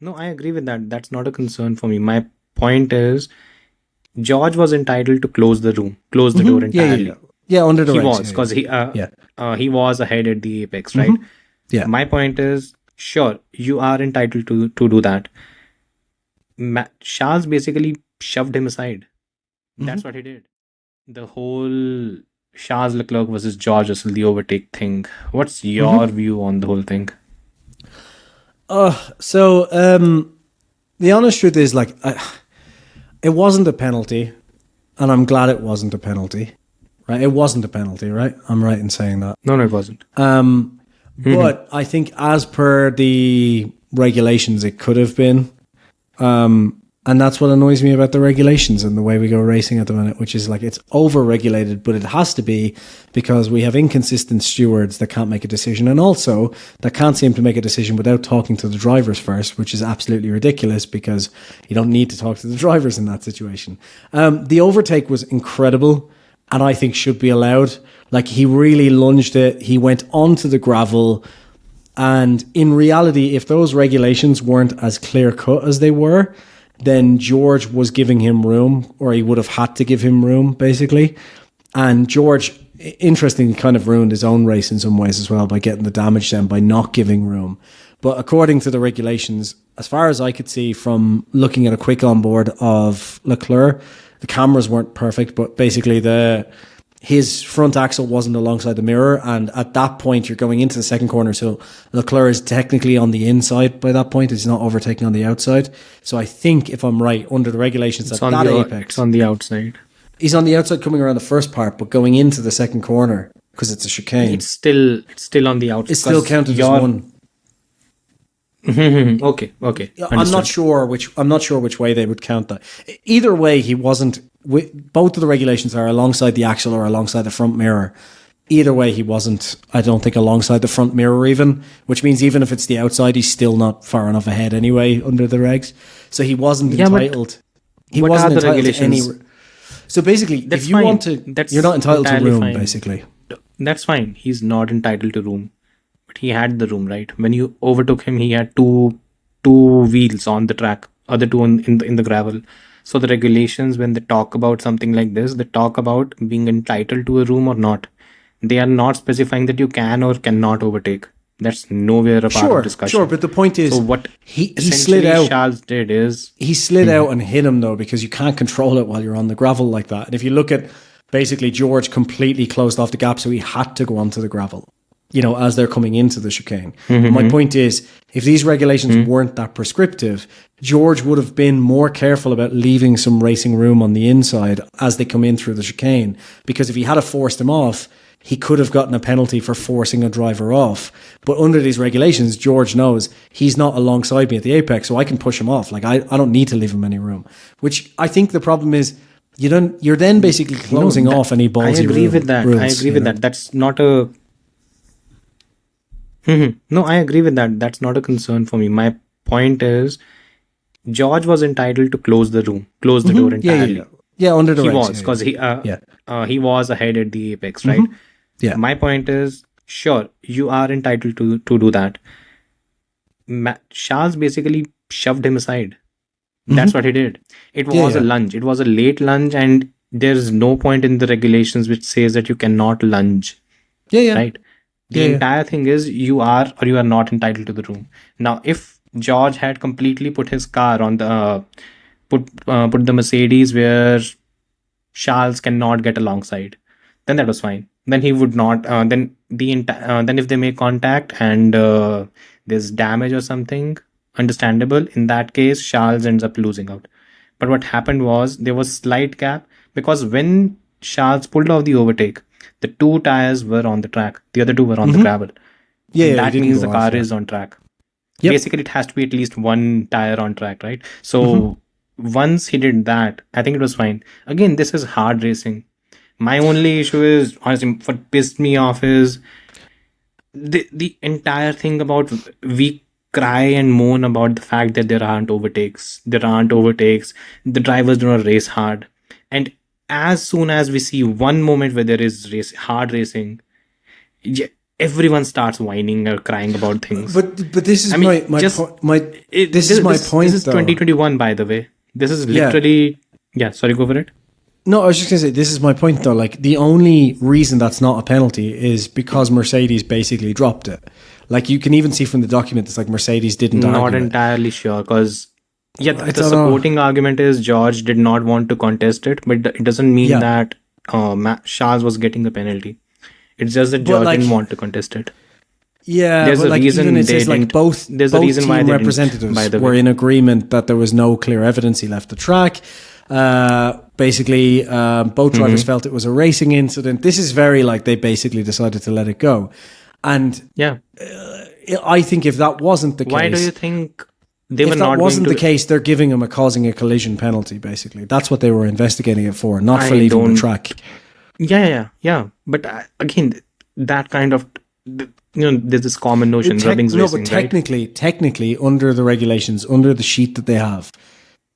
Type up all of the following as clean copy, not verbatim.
No, I agree with that. That's not a concern for me. My point is, George was entitled to close the door entirely. Yeah, under the He regs. was, because Yeah. he was ahead at the apex, right? Mm-hmm. Yeah. My point is, sure, you are entitled to do that. Charles basically shoved him aside. Mm-hmm. That's what he did. The whole Charles Leclerc versus George Russell, the overtake thing. What's your Mm-hmm. view on the whole thing? The honest truth is, like, it wasn't a penalty, and I'm glad it wasn't a penalty. Right? It wasn't a penalty, right? I'm right in saying that. No, it wasn't. But I think, as per the regulations, it could have been. And that's what annoys me about the regulations and the way we go racing at the minute, which is like it's over-regulated, but it has to be because we have inconsistent stewards that can't make a decision, and also that can't seem to make a decision without talking to the drivers first, which is absolutely ridiculous because you don't need to talk to the drivers in that situation. The overtake was incredible and I think should be allowed. Like, he really lunged it. He went onto the gravel. And in reality, if those regulations weren't as clear cut as they were, then George was giving him room, or he would have had to give him room, basically. And George, interestingly, kind of ruined his own race in some ways as well by getting the damage done by not giving room. But according to the regulations, as far as I could see from looking at a quick onboard of Leclerc, the cameras weren't perfect, but basically his front axle wasn't alongside the mirror, and at that point you're going into the second corner, so Leclerc is technically on the inside by that point. He's not overtaking on the outside. So I think, if I'm right, under the regulations It's at that apex, it's on the outside. he's on the outside coming around the first part, but going into the second corner because it's a chicane. It's still on the outside. It's still counted as one. Okay. I'm not sure which way they would count that. Either way, he wasn't. Both of the regulations are alongside the axle or alongside the front mirror. Either way, he wasn't, I don't think, alongside the front mirror even, which means even if it's the outside, he's still not far enough ahead anyway under the regs. So he wasn't entitled. He wasn't entitled to any. So basically, if you want to, you're not entitled to room, basically. That's fine. He's not entitled to room. But he had the room, right? When you overtook him, he had two wheels on the track, other two in the gravel. So the regulations, when they talk about something like this, they talk about being entitled to a room or not. They are not specifying that you can or cannot overtake. That's nowhere a part of discussion. Sure, but the point is, so what he slid out. Charles did is he slid out and hit him, though, because you can't control it while you're on the gravel like that. And if you look at, basically, George completely closed off the gap, so he had to go onto the gravel, as they're coming into the chicane. My point is, if these regulations weren't that prescriptive, George would have been more careful about leaving some racing room on the inside as they come in through the chicane, because if he had forced him off, he could have gotten a penalty for forcing a driver off. But under these regulations, George knows he's not alongside me at the apex, so I can push him off. Like, I don't need to leave him any room. Which I think the problem is, you're then basically closing off any ballsy. I agree with that. I agree with that. That's not a. No, I agree with that. That's not a concern for me. My point is, George was entitled to close the door entirely. Yeah, under the he regs, was, because he was ahead at the apex, right? Yeah. My point is, sure, you are entitled to do that. Charles basically shoved him aside. That's what he did. It was a lunge. It was a late lunge, and there's no point in the regulations which says that you cannot lunge. Right? The entire thing is you are or you are not entitled to the room. Now, if George had completely put his car on the put the Mercedes where Charles cannot get alongside, then that was fine. Then he would not. Then if they make contact and there's damage or something, understandable. In that case, Charles ends up losing out. But what happened was there was slight gap, because when Charles pulled off the overtake, the two tires were on the track. The other two were on the gravel. That means the car is on track. Basically, it has to be at least one tire on track, right? So once he did that, I think it was fine. Again, this is hard racing. My only issue is, honestly, what pissed me off is the entire thing about, we cry and moan about the fact that there aren't overtakes. The drivers do not race hard. And as soon as we see one moment where there is hard racing, everyone starts whining or crying about things. But this is my point. This is my point. This is 2021, by the way. This is literally sorry, go for it. No, I was just going to say, this is my point though. Like, the only reason that's not a penalty is because Mercedes basically dropped it. Like, you can even see from the document, it's like Mercedes didn't Not entirely sure, because the supporting argument is George did not want to contest it, but it doesn't mean that Charles was getting the penalty. It's just that George didn't want to contest it. Yeah, there's a reason even it says like both team representatives were in agreement that there was no clear evidence he left the track. Basically, both drivers felt it was a racing incident. This is very like they basically decided to let it go. And I think if that wasn't the case, why do you think they were not? If that wasn't the case, they're giving him causing a collision penalty. Basically, that's what they were investigating it for, not for leaving the track. Yeah. But again, that kind of there's this common notion rubbing's racing, but technically, under the regulations, under the sheet that they have,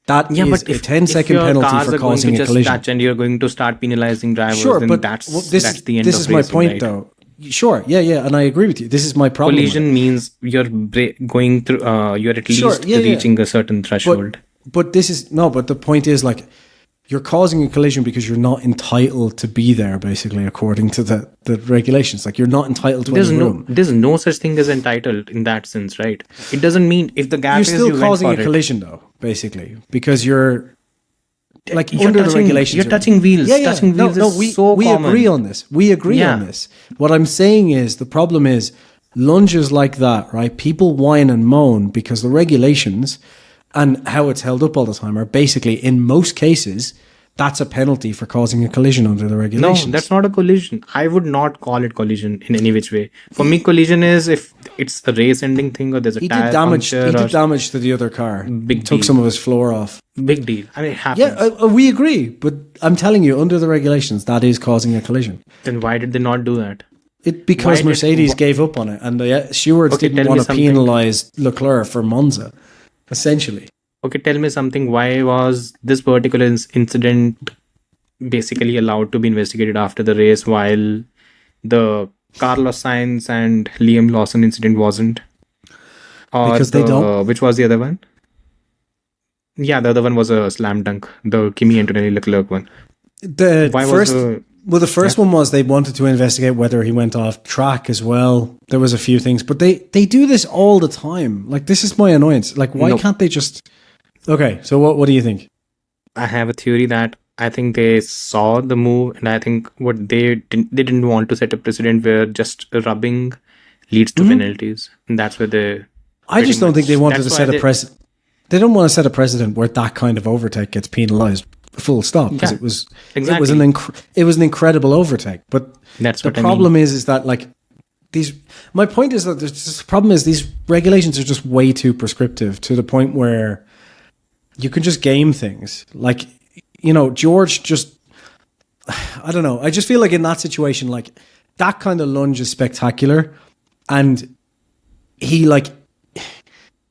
that is a 10-second penalty for causing a collision. Touch and you're going to start penalizing drivers, then that's the end of racing. This is my point, though. Sure, yeah, and I agree with you. This is my problem. Collision means you're going through. You're at least reaching a certain threshold. But the point is like, you're causing a collision because you're not entitled to be there, basically, according to the regulations. Like, you're not entitled to any room. There's no such thing as entitled in that sense, right? It doesn't mean if the gap you're still causing a collision, though, basically, because you're like under the regulations. You're touching wheels. Touching wheels is so common. We agree on this. We agree on this. What I'm saying is the problem is lunges like that, right? People whine and moan because the regulations and how it's held up all the time are basically, in most cases, that's a penalty for causing a collision under the regulations. No, that's not a collision. I would not call it collision in any which way. For me, collision is if it's a race-ending thing or there's a tire puncture. He did damage to the other car. Big took deal. some of his floor off. Big deal. I mean, it happens. Yeah, we agree. But I'm telling you, under the regulations, that is causing a collision. Then why did they not do that? Because Mercedes gave up on it, and the stewards didn't want to penalise Leclerc for Monza, essentially. Okay, tell me something. Why was this particular incident basically allowed to be investigated after the race while the Carlos Sainz and Liam Lawson incident wasn't? Or because they don't. Which was the other one? Yeah, the other one was a slam dunk. The Kimi Antonelli Leclerc one. The first one was they wanted to investigate whether he went off track as well. There was a few things, but they do this all the time. Like, this is my annoyance. Like, why can't they just... Okay, so what do you think? I have a theory that I think they saw the move, and I think what they didn't want to set a precedent where just rubbing leads to penalties, and that's where they... I just don't think they wanted to set a precedent. They don't want to set a precedent where that kind of overtake gets penalised. Full stop, because it was an incredible overtake. But that's the problem is that like these. My point is that the problem is these regulations are just way too prescriptive to the point where you can just game things. Like, George just. I don't know. I just feel like in that situation, like that kind of lunge is spectacular, and he like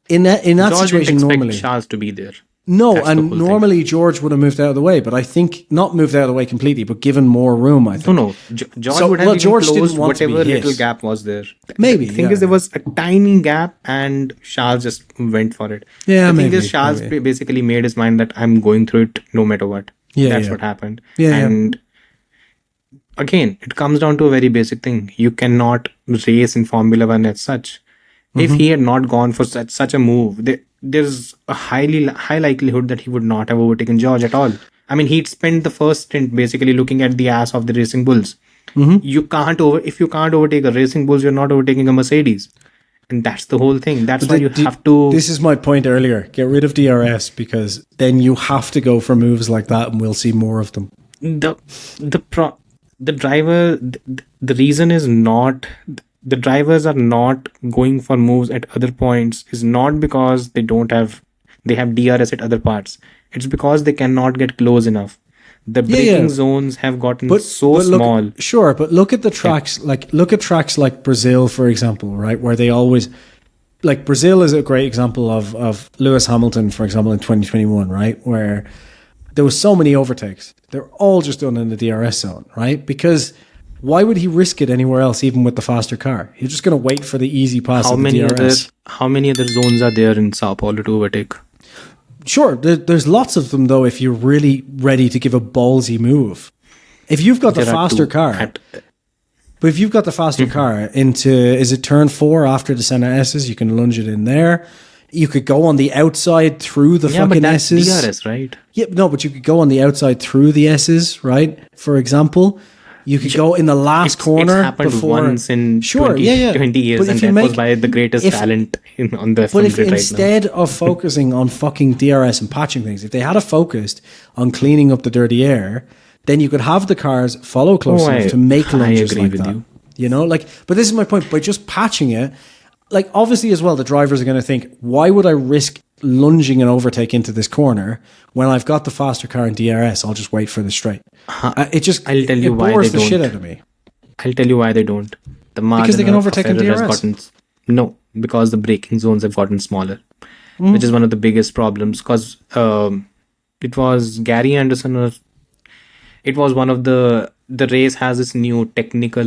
in that George situation didn't normally expect Charles to be there. No, that's and normally George would have moved out of the way, but I think not moved out of the way completely, but given more room, I think. No. George would have closed whatever little gap was there. Maybe. The thing is, there was a tiny gap and Charles just went for it. Yeah, the thing is, Charles basically made his mind that I'm going through it no matter what. That's what happened. And again, it comes down to a very basic thing. You cannot race in Formula 1 as such. If he had not gone for such a move, there's a high likelihood that he would not have overtaken George at all. I mean, he'd spent the first stint basically looking at the ass of the Racing Bulls. If you can't overtake a Racing Bulls, you're not overtaking a Mercedes. And that's the whole thing. That's why you have to... This is my point earlier. Get rid of DRS, because then you have to go for moves like that and we'll see more of them. The reason is not... The drivers are not going for moves at other points is not because they have DRS at other parts. It's because they cannot get close enough. The braking zones have gotten small. Sure, but look at the tracks. Look at tracks like Brazil, for example, right? Where they always... Like, Brazil is a great example of Lewis Hamilton, for example, in 2021, right? Where there was so many overtakes. They're all just done in the DRS zone, right? Because why would he risk it anywhere else, even with the faster car? He's just going to wait for the easy pass of the DRS. How many other zones are there in Sao Paulo to overtake? Sure, there's lots of them, though, if you're really ready to give a ballsy move. If you've got the faster car... But if you've got the faster car into, is it turn 4 after the Senna S's, you can lunge it in there. You could go on the outside through the fucking S's. Yeah, but that's DRS, right? Yeah, no, but you could go on the outside through the S's, right? For example, you could go in the last corner. It's happened before, once in 20 years, but and that was by the greatest talent on the F1 But if grid instead of focusing on fucking DRS and patching things, if they had focused on cleaning up the dirty air, then you could have the cars follow close enough to make lunges like that. You know, like, but this is my point. By just patching it, like, obviously as well, the drivers are going to think, why would I risk lunging an overtake into this corner when I've got the faster car in DRS? I'll just wait for the straight. It just, I'll tell you why bores they the don't. shit out of me. I'll tell you why they don't. The margin Because they can overtake in DRS. No, because the braking zones have gotten smaller, which is one of the biggest problems. Because it was Gary Anderson, or it was one of the race has this new technical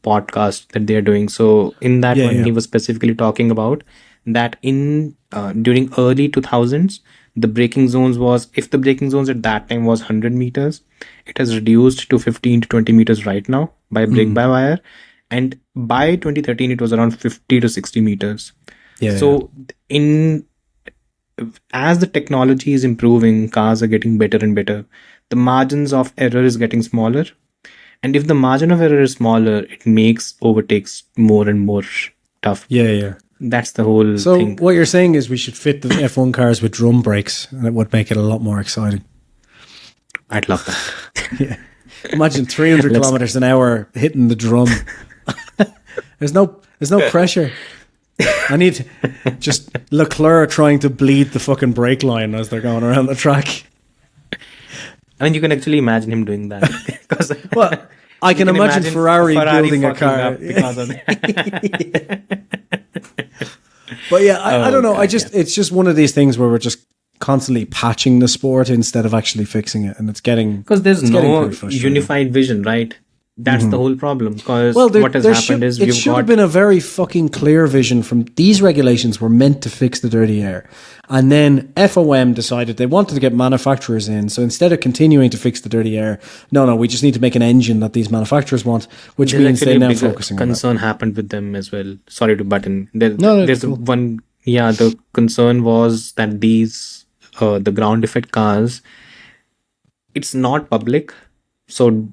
podcast that they are doing. So in that he was specifically talking about that in during early 2000s, the braking zones was, if the braking zones at that time was 100 meters, it has reduced to 15 to 20 meters right now by brake-by-wire. And by 2013, it was around 50 to 60 meters. As the technology is improving, cars are getting better and better. The margins of error is getting smaller. And if the margin of error is smaller, it makes overtakes more and more tough. That's the whole thing. So what you're saying is we should fit the F1 cars with drum brakes, and it would make it a lot more exciting. I'd love that. Imagine 300 kilometers an hour hitting the drum. There's no pressure. I need just Leclerc trying to bleed the fucking brake line as they're going around the track. I mean, you can actually imagine him doing that. Well, I can imagine Ferrari building a car. Because of that. But yeah, I don't know. It's just one of these things where we're just constantly patching the sport instead of actually fixing it, and it's getting, because there's no unified vision, right? That's the whole problem. Because what has happened is it should have been a very fucking clear vision. From these regulations were meant to fix the dirty air, and then FOM decided they wanted to get manufacturers in. So instead of continuing to fix the dirty air, no, we just need to make an engine that these manufacturers want, which means they're now focusing on that. Concern happened with them as well. Sorry to butt in. There's cool. one. Yeah, the concern was that these the ground effect cars, it's not public, so.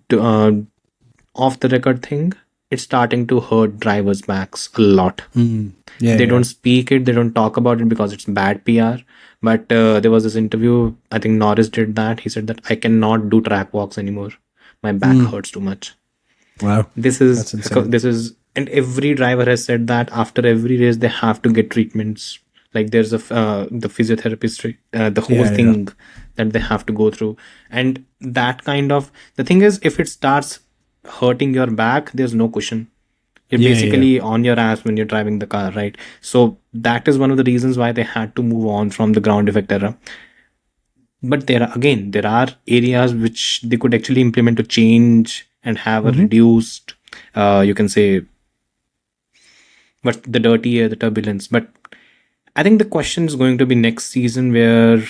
Off the record thing, it's starting to hurt drivers' backs a lot. They don't speak it, they don't talk about it because it's bad PR. But there was this interview, I think Norris did that. He said that I cannot do track walks anymore. My back hurts too much. Wow. This is, and every driver has said that after every race they have to get treatments. Like there's the physiotherapist, the whole thing that they have to go through. And that kind of, the thing is, if it starts hurting your back, there's no cushion. You're basically on your ass when you're driving the car, right? So that is one of the reasons why they had to move on from the ground effect era. But there are areas which they could actually implement to change and have a reduced, you can say, but the dirty air, the turbulence. But I think the question is going to be next season where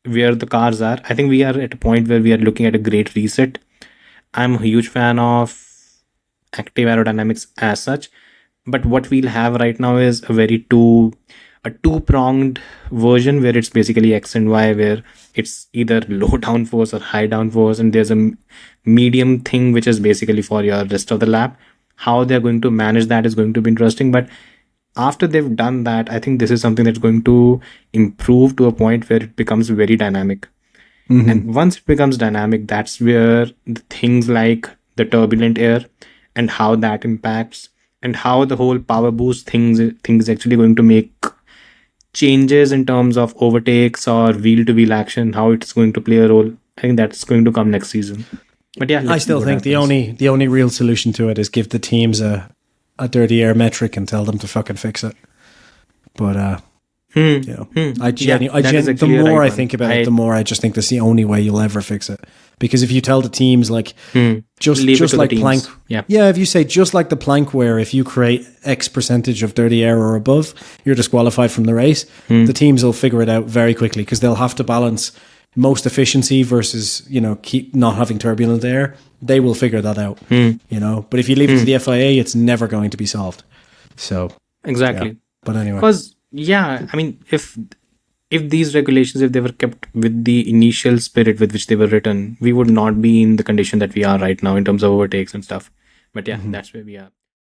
the cars are. I think we are at a point where we are looking at a great reset. I'm a huge fan of active aerodynamics as such, but what we'll have right now is a two-pronged version where it's basically X and Y, where it's either low downforce or high downforce, and there's a medium thing which is basically for your rest of the lap. How they're going to manage that is going to be interesting, but after they've done that, I think this is something that's going to improve to a point where it becomes very dynamic. And once it becomes dynamic, that's where the things like the turbulent air and how that impacts, and how the whole power boost things is actually going to make changes in terms of overtakes or wheel-to-wheel action, how it's going to play a role. I think that's going to come next season. But yeah, I still think the only real solution to it is give the teams a dirty air metric and tell them to fucking fix it. But I genuinely, the actually more right I think about it, the more I just think that's the only way you'll ever fix it. Because if you tell the teams like just like plank, if you say just like the plank where if you create X percentage of dirty air or above, you're disqualified from the race, the teams will figure it out very quickly because they'll have to balance most efficiency versus, keep not having turbulent air. They will figure that out, But if you leave it to the FIA, it's never going to be solved. So exactly. Yeah. But anyway, because I mean, if these regulations, if they were kept with the initial spirit with which they were written, we would not be in the condition that we are right now in terms of overtakes and stuff. But that's where we are.